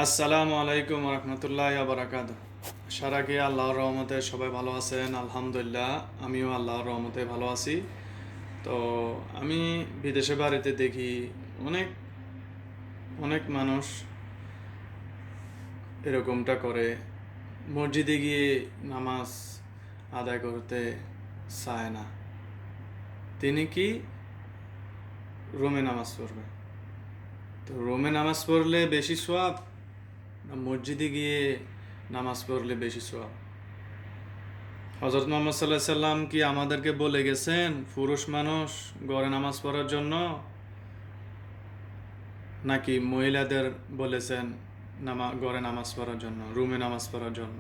আসসালামু আলাইকুম রহমতুল্লাহ বারাকাত। সারাকে আল্লাহর রহমতে সবাই ভালো আছেন? আলহামদুলিল্লাহ, আমিও আল্লাহর রহমতে ভালো আছি। তো আমি বিদেশে বাড়িতে দেখি অনেক অনেক মানুষ এরকমটা করে, মসজিদে গিয়ে নামাজ আদায় করতে চায় না। তিনি কি রুমে নামাজ পড়বে? তো রুমে নামাজ পড়লে বেশি সওয়াব না মসজিদে গিয়ে নামাজ পড়লে বেশি সওয়াব? হজরত মোহাম্মদ সাল্লাহ সাল্লাম কি আমাদেরকে বলে গেছেন পুরুষ মানুষ ঘরে নামাজ পড়ার জন্য, নাকি মহিলাদের বলেছেন ঘরে নামাজ পড়ার জন্য, রুমে নামাজ পড়ার জন্য?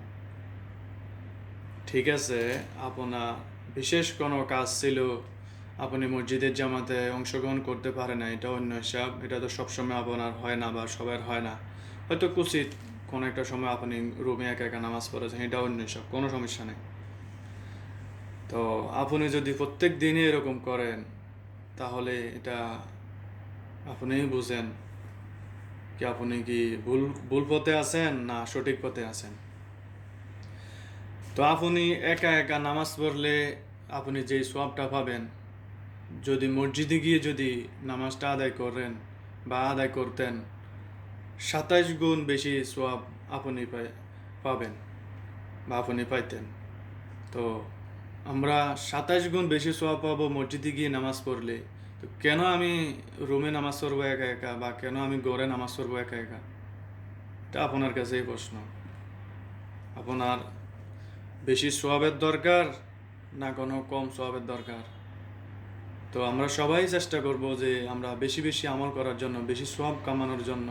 ঠিক আছে, আপনার বিশেষ কোনো কাজ ছিল, আপনি মসজিদের জামাতে অংশগ্রহণ করতে পারেন না, এটা অন্য হিসাব। এটা তো সবসময় আপনার হয় না বা সবার হয় না। হয়তো কুচিত কোনো একটা সময় আপনি রুমে একা একা নামাজ পড়েছেন, এটা অন্য হিসাব, কোনো সমস্যা নেই। তো আপনি যদি প্রত্যেক দিনই এরকম করেন, তাহলে এটা আপনি বুঝেন কি আপনি কি ভুল ভুল পথে আছেন না সঠিক পথে আছেন। তো আপনি একা একা নামাজ পড়লে আপনি যেই সওয়াবটা পাবেন, যদি মসজিদে গিয়ে যদি নামাজটা আদায় করেন বা আদায় করতেন, 27 গুণ বেশি সওয়াব আপনি পাবেন বা আপনি পাইতেন। তো আমরা 27 গুণ বেশি সওয়াব পাবো মসজিদে গিয়ে নামাজ পড়লে। তো কেন আমি রুমে নামাজ পড়বো একা একা, বা কেন আমি ঘরে নামাজ পড়বো একা একা? এটা আপনার কাছেই প্রশ্ন। আপনার বেশি সওয়াবের দরকার না কোনো কম সওয়াবের দরকার? তো আমরা সবাই চেষ্টা করব যে আমরা বেশি বেশি আমল করার জন্য, বেশি সওয়াব কামানোর জন্য।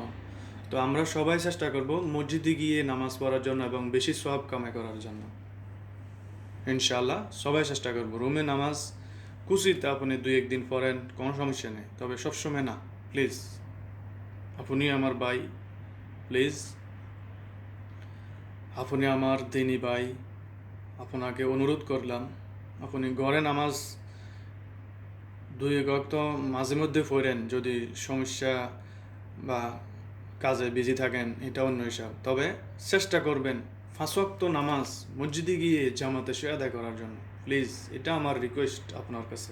তো আমরা সবাই চেষ্টা করব মসজিদে গিয়ে নামাজ পড়ার জন্য এবং বেশি সওয়াব কামাই করার জন্য। ইনশাআল্লাহ সবাই চেষ্টা করব। রুমে নামাজ কুচিতে আপনি 2-1 দিন পড়েন, কোনো সমস্যা নেই, তবে সবসময় না। প্লিজ, আপনি আমার ভাই, প্লিজ, আপনি আমার দিনী ভাই, আপনাকে অনুরোধ করলাম, আপনি ঘরে নামাজ 2 ওয়াক্ত মাঝে মধ্যে পড়েন, যদি সমস্যা বা কাজে বিজি থাকেন, এটা অন্য হিসাব। তবে চেষ্টা করবেন 5 ওয়াক্ত নামাজ মসজিদে গিয়ে জামাতে সে আদায় করার জন্য। প্লিজ, এটা আমার রিকোয়েস্ট আপনার কাছে।